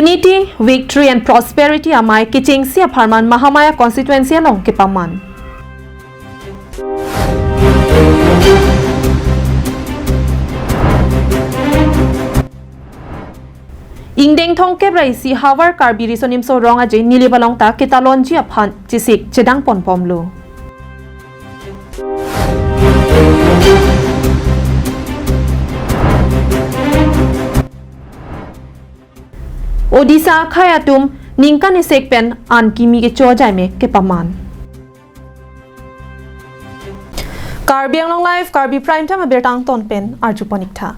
Unity, victory and prosperity amai kichingsia pharman Mahamaya constituency along kipaman. Ingdeng thongke braisi hawar karbiri sonim so ronga je nilibalong ta kitalonji aphan chisik chedang pon pomlo. Odisha khayatum ningkan isek pen an kimi ke chojai me ke paman. Karbi Anglong Live Karbi Prime Time bertang ton pen arjuponik tha.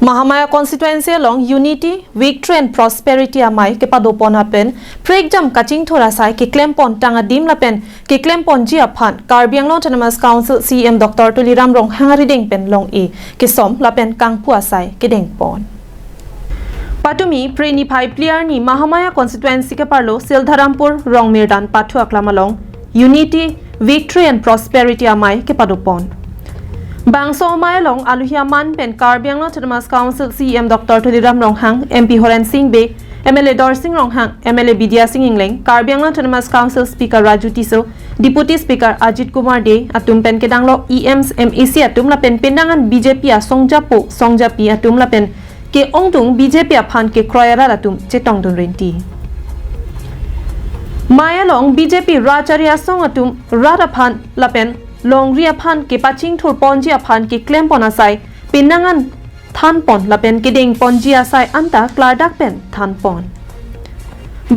Mahamaya constituency along unity, victory and prosperity amai ke padopon apen prekjam kaching thora sai ke klempon tanga dim la pen ke klempon ji aphan Karbi Anglong Autonomous Council CM Dr. Tuliram Rong hangari deng pen long e ke som la pen kangpu asai ke deng pon. Patumi preni phai player ni Mahamaya constituency ke parlo Sildharampur Rongmirdan pathu aklamalong unity, victory and prosperity amai ke padopon. Bangso Mailong Aluhiaman Pen Karbi Anglong Autonomous Council CM Dr. Tuliram Ronghang MP Horan Singh Be MLA Dorsing Ronghang MLA Bidya Singh Ingleng Karbi Anglong Autonomous Council Speaker Raju Tiso Deputy Speaker Ajit Kumar De atum pen kedanglo EMs MEC atum la pen pendangan BJP a Songjapi atum la pen ke ongtung BJP a phan ke kroyara atum chetong dun renti Mayalong BJP Racharya Song atum rada phan la pen Longria phan ke paching thur ponji aphan ke claim pon asai pinangan than pon lapen ke ding ponji asai anta kladak pen than pon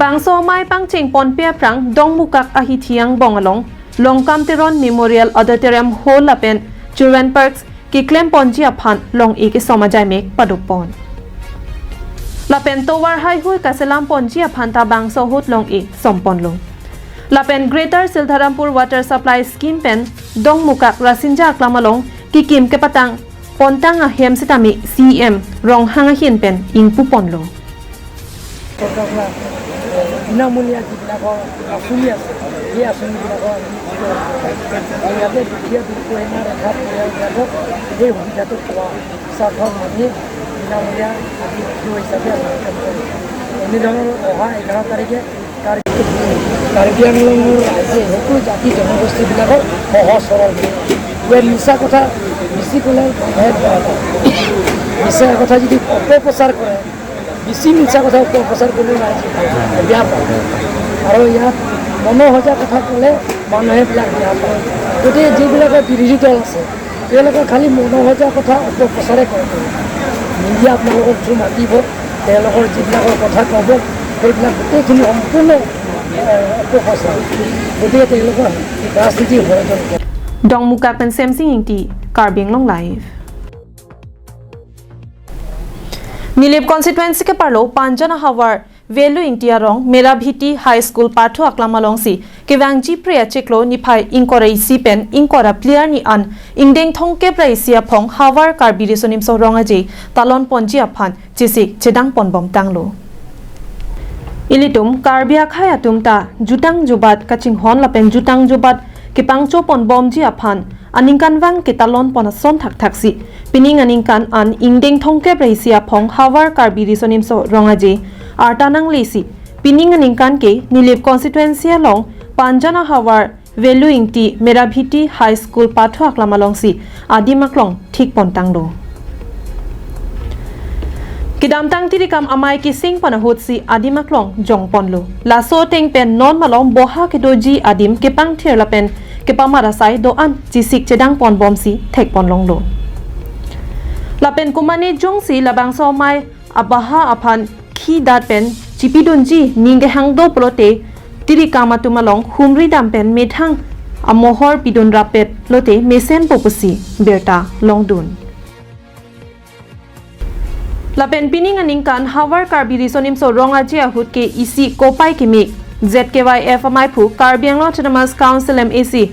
bangso mai pangching pon pe prang dongmukak ahi thiang bongalong longkam teron memorial auditorium hall lapen children parks ke claim ponji aphan long e ke somajai mek padupon lapen towar hai hui kaselam ponji aphan ta bangso hot long e sompon long Lapen Greater Sildharampur Water Supply Scheme Pen Dong Mukak Rasinja Klamalong Kikim Kepatang Pontang Ahem Sitami CM Rong Hangahin Pen Ingpu Ponlo. Namulia Dinako, Afunias, yes, and Karbi Anglong raje hetu jati janogosti bilakor sahaj sorol we misa kotha bisi kole bhet misa kotha jodi অপপ্রচার করে bisi misa kotha অপপ্রচার korle raje biya pabe aro ya monohoja kotha kole manohe bilak biya pabe goti jebilakor বিরোধী দল আছে তেওঁলোকৰ খালি monohoja kotha অপপ্ৰচাৰে কৰে media আপোনালোকৰ থ্ৰু মাতিব তেওঁলোকৰ যিবিলাকৰ কথা ক'ব সেইবিলাক গোটেইখিনি সম্পূৰ্ণ Dong Mukak Pen Semsing Ingti Karbi Anglong Live Nilip constituency ke parlo Panjana Hawar Velu Intia Rong Merabhiti High School Pathu Aklamalong si ke wangji priya cheklo ni phai inkora isi pen inkora player ni an ingdeng thongke praisia phong Hawar Karbi resonim so ronga je talon ponji aphan chisik chedang ponbom tanglo Ilitum Karbia khayatum ta jutang jubat kaching hon lapen jutang jubat ke pangcho pon bomji aphan aningkan wang ke talon pon son thak thaksi pining aningkan an ingdeng thongke praisia phong Hawar Karbi resonim so rongaje artanang lesi pining aningkan ke Nilip constituency along Panjana Hawar Velu Ingti Merabhiti High School Pathu Aklamalong si adimaklong thik pontanglo Kidam tang tirikam amai ki sing panahut si adimaklong jong ponlo laso teng pen non malong boha ke doji adim ke pang thir la pen ke pamara sai do an chisik chedang pon bom si thek pon long lo la pen kumani jong si labang so mai abaha aphan khi dat pen chipidonji ninge hangdo plote tirikam atumalong humri dam pen methang amohor pidon rapet lote mesen popusi berta longdun Lapen pining aningkan Hawar Karbi resonim so ronga je ahut ke isi kopai kimik ZKYF amai phu Karbi Anglong Autonomous Council MAC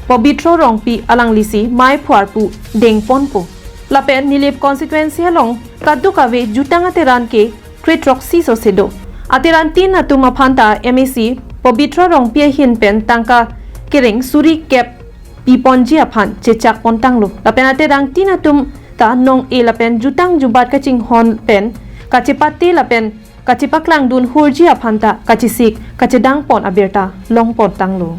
Pobitro rongpi alang lisi mai phuarpu dengpon po Lapen Nilip constituency along kaddu kave jutang ateran ke kretroxi so sedo ateran tin atuma phanta MAC Pobitro rongpi hin pen tangka kereng suri kep piponji aphan chechak pontanglo Lapen aterang tin atum ta nong e lapen jutang jubat kaching hon pen kachepati lapen kachipaklang dun hurji aphanta kachisik kachedang pon abirta long pon tanglo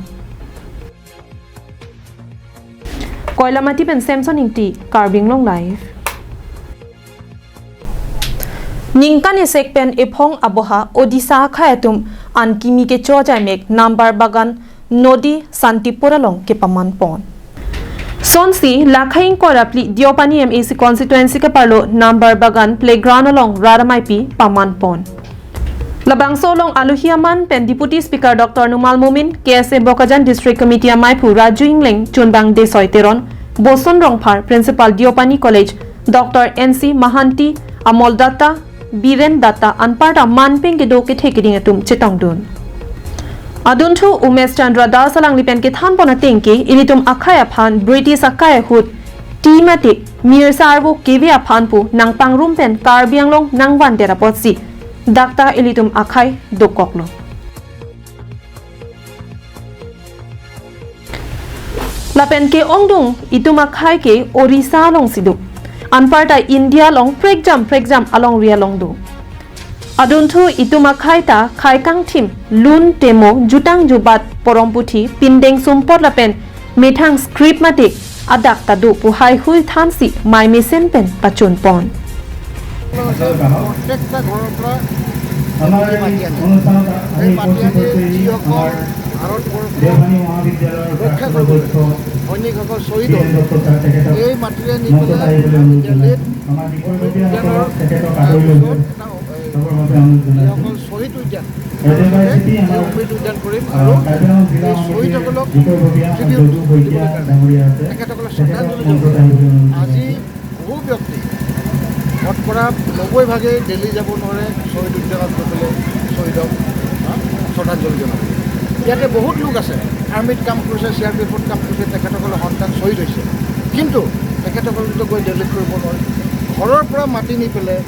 koilamati pen samson ingti carbing long life Ningkan esek pen ephong aboha odisha khayatum ankimi ke chojamek number bagan nodi santipura long ke paman pon Sonsi lakhaing korapli diopani MAC constituency ke parlo number bagan playground along Radamaipi paman pon Labang solong aluhiaman pen deputy speaker Dr Numal Mumin KSA Bokajan district committee amai pu Raju Ingling chunbang de soiteron Boson Rongphar principal diopani college Dr NC Mahanti Amol Datta Biren Datta anparta manpeng ke do ke thekiding atum chetongdun Aduntu Umesh Chandra Das alang lipen ke than pona tengki ilitum akhaya phan British akaya hut timati Mirsa arbu kevi aphan pu nang pangrum pen karbiang long nang wan tera potsi dakta ilitum akhai dokoklo Lapen ke ongdung itum akhai ke Orissa long sidu anparta India long prekjam along ria long do Aduntu ituma khaita khaikang thim lun temo jutang jubat poromputhi pindeng sumpot lapen methang script mate adak tadu puhai hui thansi mai mesen pen pachun pon শহীদ উদ্যান কৰিম আৰু এই শহীদসকলক তেখেতসকলক শ্ৰদ্ধাঞ্জলি আজি বহু ব্যক্তি শতকৰা 90% দিল্লী যাব নোৱাৰে শহীদ উদ্যানত গৈ পেলাই শহীদক শ্ৰদ্ধাঞ্জলি জনাব ইয়াতে বহুত লোক আছে আৰ্মিত কাম কৰিছে CRPFত কাম কৰিছে তেখেতসকলৰ সন্তান শহীদ হৈছে কিন্তু তেখেতসকলতো গৈ দিল্লীত কৰিব নোৱাৰে ঘৰৰ পৰা মাতি নি পেলাই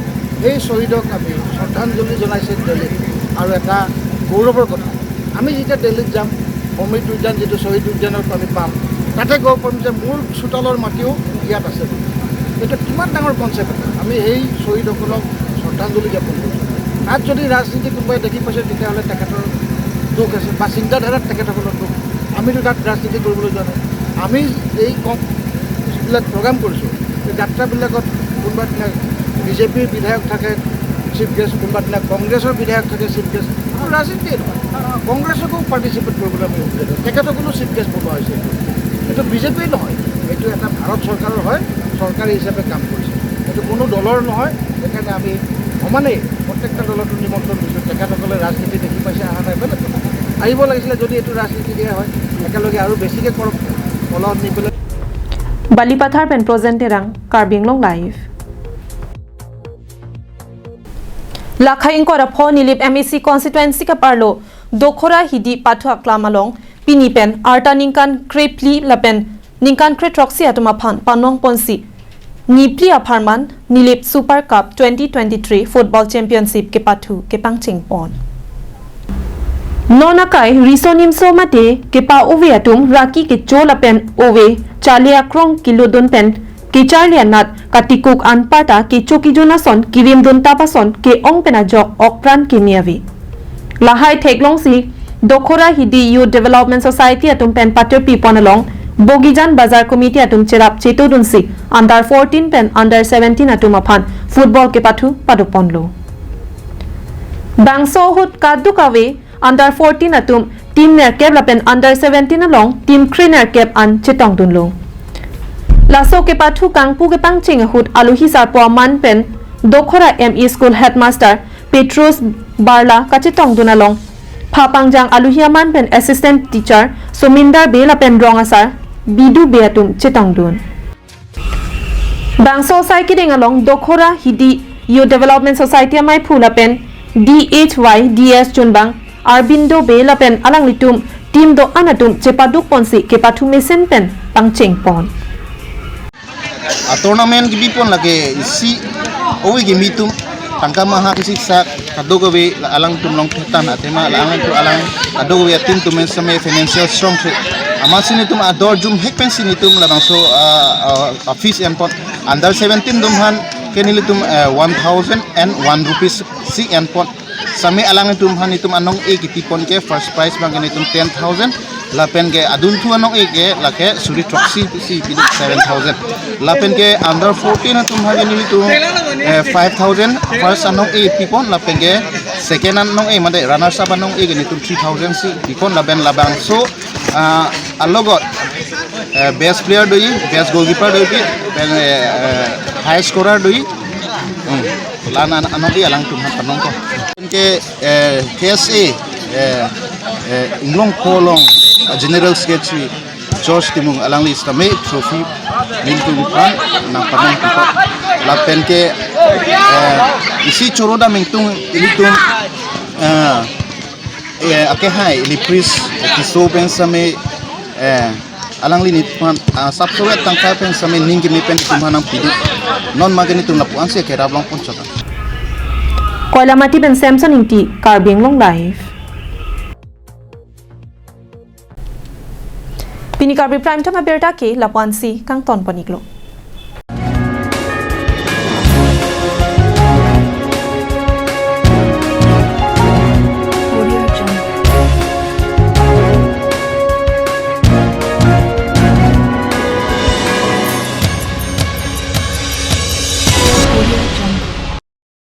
এই শহীদক আমি শ্ৰদ্ধাঞ্জলি জনাইছে দিল্লীত আৰু এটা গৌৰৱৰ কথা আমি যেতিয়া দিল্লীত যাম অমৃত উদ্যান যিটো শহীদ উদ্যানত আমি পাম তাতে গৈ পাম যে মোৰ চোতালৰ মাটিও ইয়াত আছে এইটো কিমান ডাঙৰ কনচেপ্ট আমি এই শহীদসকলক শ্ৰদ্ধাঞ্জলি জ্ঞাপন কৰিছোঁ তাত যদি ৰাজনীতি কোনোবাই দেখি পাইছে তেতিয়াহ'লে তেখেতৰ দুখ আছে বা চিন্তাধাৰাত তেখেতসকলৰ দুখ আমিতো তাত ৰাজনীতি কৰিবলৈ যোৱা নাই আমি এই যিবিলাক প্ৰগ্ৰাম কৰিছোঁ এই যাত্ৰাবিলাকত কোনোবা দিনা বিজেপিৰ বিধায়ক থাকে চিফ গেষ্ট কোনোবা দিনা কংগ্ৰেছৰ বিধায়ক থাকে চিফ গেষ্ট আৰু ৰাজনীতি কংগ্ৰেছকো পাৰ্টিচিপেট কৰিবলৈ আমি সুবিধা দিওঁ তেখেতসকলো চিফ গেষ্ট বনোৱা হৈছে এইটো বিজেপিৰ নহয় এইটো এটা ভাৰত চৰকাৰৰ হয় চৰকাৰী হিচাপে কাম কৰিছে এইটো কোনো দলৰ নহয় সেইকাৰণে আমি সমানেই প্ৰত্যেকটা দলতো নিমন্ত্ৰণ দিছোঁ তেখেতসকলে ৰাজনীতি দেখি পাইছে অহা নাই বেলেগ কথা আহিব লাগিছিলে যদি এইটো ৰাজনীতি দিয়া হয় একেলগে আৰু বেছিকৈ কৰক কলত নি পেলাই Balipathar pen presenterang Karbing long live Lakhaing kora pho nilip MAC constituency ka parlo dokhora hidi pathu aklamalong pinipen arta ningkan krepli lapen ningkan kretroxi atuma phan panong ponsi nipli apharman nilip super cup 2023 football championship ke pathu ke pangching pon Nonakai risonim somate ke pa ove atum raki ke cholapen ove chalia krong kilodon pen ke charlia nat katikuk anpata ke choki jonason kirim don tapason ke ong pena jok okpran ke niavi lahai theklong si dokhora hidi youth development society atum pen pater pipon along bogijan bazar committee atum cherap chetodun si under 14 pen under 17 atum aphan football ke pathu padoponlo bangso hut kadukawe under 14 atum team ner kep lapen under 17 along team trainer kep an chetong dunlo laso ke pathu kangpu ke pangching hut aluhi sarpo man pen dokhora ME school headmaster Petrus Barla kachetong dunalong phapangjang aluhi man pen assistant teacher Somindar Bela pen rongasar bidu beatum chetong dun bangso saikiding along dokhora hidi youth development society amai phula pen DHY DS chunbang Arbindo Bela pen alang litum team do anatum chepaduk ponsi ke pathu mesen pen pangching pon tournament gibi pon lagi isi owi gibi tum tangka maha kisi sak kadogowe alang tum long tan atema alang tu alang kadogowe tim tum same financial strong amal sini tum ador jum hek pen sini tum la bangso office and pot under 17 dum han kenili tum 1001 rupees si and pot sami alang itum han itum anong e kitipon ke first prize bang itum 10,000 lapen ke adun tu anong e ke lake suri troxy si piduk 7,000 lapen ke under 14 atum han itum 5,000 first anong e tipon lapen ke second anong e made runners up anong e itum 3,000 si tipon lapen labang so alogot best player doi best goalkeeper doi high scorer doi lana anong i alang tum han panong ko ke KSA inglong kolong general secretary George Timung alang list kami trophy mintu bukan na panong ko lapen ke isi choroda mintung ilitung ake hai ili pris kiso pen same alang linit pan sapsoet tangka pen same ningi mi pen tumhanang pidi non magani tum lapuan se ke rablong pun chota Koila mati ben Samson inti Karbiang long live. Pini Karbi Prime Time aberta ke lapuan si kang ton paniklo.